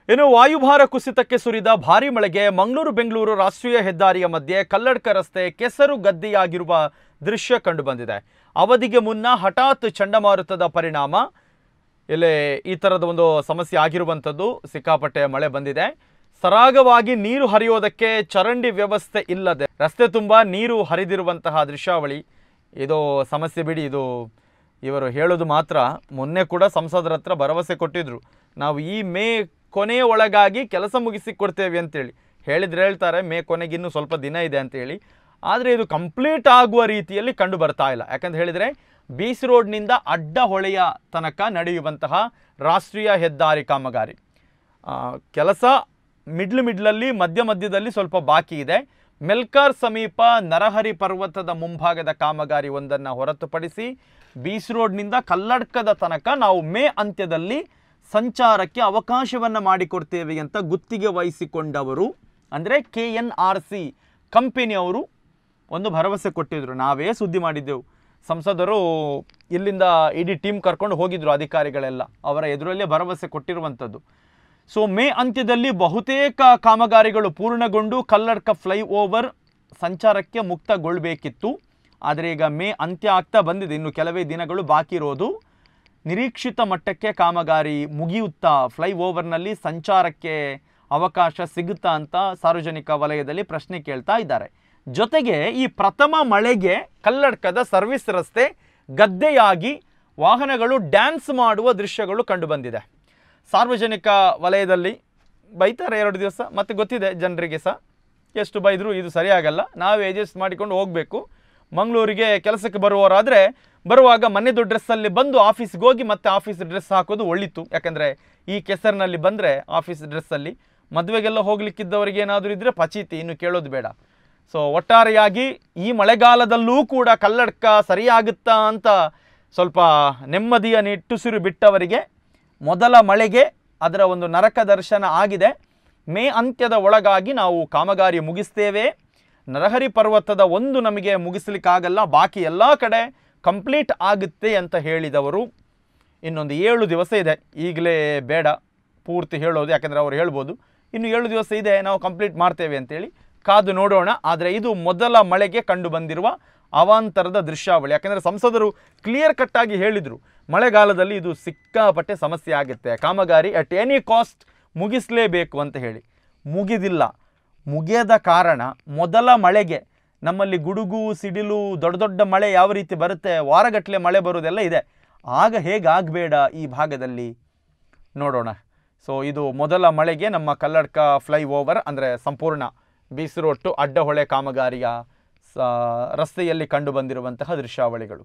ಇನ್ನು ವಾಯುಭಾರ ಕುಸಿತಕ್ಕೆ ಸುರಿದ ಭಾರೀ ಮಳೆಗೆ ಮಂಗಳೂರು ಬೆಂಗಳೂರು ರಾಷ್ಟ್ರೀಯ ಹೆದ್ದಾರಿಯ ಮಧ್ಯೆ ಕಲ್ಲಡ್ಕ ರಸ್ತೆ ಕೆಸರು ಗದ್ದೆಯಾಗಿರುವ ದೃಶ್ಯ ಕಂಡುಬಂದಿದೆ. ಅವಧಿಗೆ ಮುನ್ನ ಹಠಾತ್ ಚಂಡಮಾರುತದ ಪರಿಣಾಮ ಇಲ್ಲಿ ಈ ಥರದ ಒಂದು ಸಮಸ್ಯೆ ಆಗಿರುವಂಥದ್ದು. ಸಿಕ್ಕಾಪಟ್ಟೆ ಮಳೆ ಬಂದಿದೆ. ಸರಾಗವಾಗಿ ನೀರು ಹರಿಯೋದಕ್ಕೆ ಚರಂಡಿ ವ್ಯವಸ್ಥೆ ಇಲ್ಲದೆ ರಸ್ತೆ ತುಂಬ ನೀರು ಹರಿದಿರುವಂತಹ ದೃಶ್ಯಾವಳಿ. ಇದು ಸಮಸ್ಯೆ ಬಿಡಿ, ಇದು ಇವರು ಹೇಳೋದು ಮಾತ್ರ. ಮೊನ್ನೆ ಕೂಡ ಸಂಸದರ ಹತ್ರ ಭರವಸೆ ಕೊಟ್ಟಿದ್ರು, ನಾವು ಈ ಮೇ ಕೊನೆಯ ಒಳಗಾಗಿ ಕೆಲಸ ಮುಗಿಸಿ ಕೊಡ್ತೇವೆ ಅಂತೇಳಿ ಹೇಳ್ತಾರೆ. ಮೇ ಕೊನೆಗೆ ಇನ್ನೂ ಸ್ವಲ್ಪ ದಿನ ಇದೆ ಅಂತೇಳಿ. ಆದರೆ ಇದು ಕಂಪ್ಲೀಟ್ ಆಗುವ ರೀತಿಯಲ್ಲಿ ಕಂಡು ಬರ್ತಾ ಇಲ್ಲ. ಯಾಕಂತ ಹೇಳಿದರೆ ಬೀಚ್ ರೋಡ್ನಿಂದ ಅಡ್ಡ ಹೊಳೆಯ ತನಕ ನಡೆಯುವಂತಹ ರಾಷ್ಟ್ರೀಯ ಹೆದ್ದಾರಿ ಕಾಮಗಾರಿ ಕೆಲಸ ಮಿಡ್ಲಲ್ಲಿ ಮಧ್ಯದಲ್ಲಿ ಸ್ವಲ್ಪ ಬಾಕಿ ಇದೆ. ಮೆಲ್ಕಾರ್ ಸಮೀಪ ನರಹರಿ ಪರ್ವತದ ಮುಂಭಾಗದ ಕಾಮಗಾರಿ ಒಂದನ್ನು ಹೊರತುಪಡಿಸಿ ಬೀಚ್ ರೋಡ್ನಿಂದ ಕಲ್ಲಡ್ಕದ ತನಕ ನಾವು ಮೇ ಅಂತ್ಯದಲ್ಲಿ ಸಂಚಾರಕ್ಕೆ ಅವಕಾಶವನ್ನು ಮಾಡಿಕೊಡ್ತೇವೆ ಅಂತ ಗುತ್ತಿಗೆ ವಹಿಸಿಕೊಂಡವರು ಅಂದರೆ KNRC ಕಂಪನಿಯವರು ಒಂದು ಭರವಸೆ ಕೊಟ್ಟಿದ್ದರು. ನಾವೇ ಸುದ್ದಿ ಮಾಡಿದ್ದೆವು. ಸಂಸದರು ಇಲ್ಲಿಂದ ಇಡೀ ಟೀಮ್ ಕರ್ಕೊಂಡು ಹೋಗಿದ್ರು, ಅಧಿಕಾರಿಗಳೆಲ್ಲ ಅವರ ಎದುರಲ್ಲೇ ಭರವಸೆ ಕೊಟ್ಟಿರುವಂಥದ್ದು. ಸೊ ಮೇ ಅಂತ್ಯದಲ್ಲಿ ಬಹುತೇಕ ಕಾಮಗಾರಿಗಳು ಪೂರ್ಣಗೊಂಡು ಕಲ್ಲಡ್ಕ ಫ್ಲೈಓವರ್ ಸಂಚಾರಕ್ಕೆ ಮುಕ್ತಗೊಳ್ಳಬೇಕಿತ್ತು. ಆದರೆ ಈಗ ಮೇ ಅಂತ್ಯ ಆಗ್ತಾ ಬಂದಿದೆ, ಇನ್ನು ಕೆಲವೇ ದಿನಗಳು ಬಾಕಿ ಇರೋದು. ನಿರೀಕ್ಷಿತ ಮಟ್ಟಕ್ಕೆ ಕಾಮಗಾರಿ ಮುಗಿಯುತ್ತಾ ಫ್ಲೈಓವರ್ನಲ್ಲಿ ಸಂಚಾರಕ್ಕೆ ಅವಕಾಶ ಸಿಗುತ್ತಾ ಅಂತ ಸಾರ್ವಜನಿಕ ವಲಯದಲ್ಲಿ ಪ್ರಶ್ನೆ ಕೇಳ್ತಾ ಇದ್ದಾರೆ. ಜೊತೆಗೆ ಈ ಪ್ರಥಮ ಮಳೆಗೆ ಕಲ್ಲಡ್ಕದ ಸರ್ವಿಸ್ ರಸ್ತೆ ಗದ್ದೆಯಾಗಿ ವಾಹನಗಳು ಡ್ಯಾನ್ಸ್ ಮಾಡುವ ದೃಶ್ಯಗಳು ಕಂಡುಬಂದಿದೆ. ಸಾರ್ವಜನಿಕ ವಲಯದಲ್ಲಿ ಬೈತಾರೆ 2 ದಿವಸ, ಮತ್ತು ಗೊತ್ತಿದೆ ಜನರಿಗೆ ಸಹ ಎಷ್ಟು ಬೈದರೂ ಇದು ಸರಿಯಾಗಲ್ಲ, ನಾವು ಅಡ್ಜಸ್ಟ್ ಮಾಡಿಕೊಂಡು ಹೋಗಬೇಕು. ಮಂಗಳೂರಿಗೆ ಕೆಲಸಕ್ಕೆ ಬರುವವರಾದರೆ ಬರುವಾಗ ಮನೆದು ಡ್ರೆಸ್ಸಲ್ಲಿ ಬಂದು ಆಫೀಸ್ಗೆ ಹೋಗಿ ಮತ್ತೆ ಆಫೀಸ್ ಡ್ರೆಸ್ ಹಾಕೋದು ಒಳ್ಳಿತು. ಯಾಕಂದರೆ ಈ ಕೆಸರಿನಲ್ಲಿ ಬಂದರೆ ಆಫೀಸ್ ಡ್ರೆಸ್ಸಲ್ಲಿ ಮದುವೆಗೆಲ್ಲ ಹೋಗ್ಲಿಕ್ಕಿದ್ದವರಿಗೆ ಏನಾದರೂ ಇದ್ದರೆ ಪಚೀತಿ, ಇನ್ನು ಕೇಳೋದು ಬೇಡ. ಸೊ ಒಟ್ಟಾರೆಯಾಗಿ ಈ ಮಳೆಗಾಲದಲ್ಲೂ ಕೂಡ ಕಲ್ಲಡ್ಕ ಸರಿಯಾಗುತ್ತಾ ಅಂತ ಸ್ವಲ್ಪ ನೆಮ್ಮದಿಯ ನಿಟ್ಟುಸಿರು ಬಿಟ್ಟವರಿಗೆ ಮೊದಲ ಮಳೆಗೆ ಅದರ ಒಂದು ನರಕ ದರ್ಶನ ಆಗಿದೆ. ಮೇ ಅಂತ್ಯದ ಒಳಗಾಗಿ ನಾವು ಕಾಮಗಾರಿ ಮುಗಿಸ್ತೇವೆ, ನರಹರಿ ಪರ್ವತದ ಒಂದು ನಮಗೆ ಮುಗಿಸ್ಲಿಕ್ಕಾಗಲ್ಲ, ಬಾಕಿ ಎಲ್ಲ ಕಡೆ ಕಂಪ್ಲೀಟ್ ಆಗುತ್ತೆ ಅಂತ ಹೇಳಿದವರು ಇನ್ನೊಂದು 7 ದಿವಸ ಇದೆ. ಈಗಲೇ ಬೇಡ ಪೂರ್ತಿ ಹೇಳೋದು, ಯಾಕಂದರೆ ಅವರು ಹೇಳ್ಬೋದು ಇನ್ನು 7 ದಿವಸ ಇದೆ ನಾವು ಕಂಪ್ಲೀಟ್ ಮಾಡ್ತೇವೆ ಅಂತೇಳಿ. ಕಾದು ನೋಡೋಣ. ಆದರೆ ಇದು ಮೊದಲ ಮಳೆಗೆ ಕಂಡು ಬಂದಿರುವ ಅವಾಂತರದ ದೃಶ್ಯಾವಳಿ. ಯಾಕಂದರೆ ಸಂಸದರು ಕ್ಲಿಯರ್ ಕಟ್ಟಾಗಿ ಹೇಳಿದರು, ಮಳೆಗಾಲದಲ್ಲಿ ಇದು ಸಿಕ್ಕಾಪಟ್ಟೆ ಸಮಸ್ಯೆ ಆಗುತ್ತೆ, ಕಾಮಗಾರಿ ಅಟ್ ಎನಿ ಕಾಸ್ಟ್ ಮುಗಿಸಲೇಬೇಕು ಅಂತ ಹೇಳಿ. ಮುಗಿದಿಲ್ಲ. ಮುಗಿಯದ ಕಾರಣ ಮೊದಲ ಮಳೆಗೆ ನಮ್ಮಲ್ಲಿ ಗುಡುಗು ಸಿಡಿಲು ದೊಡ್ಡ ದೊಡ್ಡ ಮಳೆ ಯಾವ ರೀತಿ ಬರುತ್ತೆ, ವಾರಗಟ್ಟಲೆ ಮಳೆ ಬರೋದೆಲ್ಲ ಇದೆ. ಆಗ ಹೇಗಾಗಬೇಡ ಈ ಭಾಗದಲ್ಲಿ ನೋಡೋಣ. ಸೊ ಇದು ಮೊದಲ ಮಳೆಗೆ ನಮ್ಮ ಕಲ್ಲಡ್ಕ ಫ್ಲೈಓವರ್ ಅಂದರೆ ಸಂಪೂರ್ಣ ಬೀಚ್ ರೋಡ್ ಟು ಅಡ್ಡಹೊಳೆ ಕಾಮಗಾರಿಯ ರಸ್ತೆಯಲ್ಲಿ ಕಂಡು ಬಂದಿರುವಂತಹ ದೃಶ್ಯಾವಳಿಗಳು.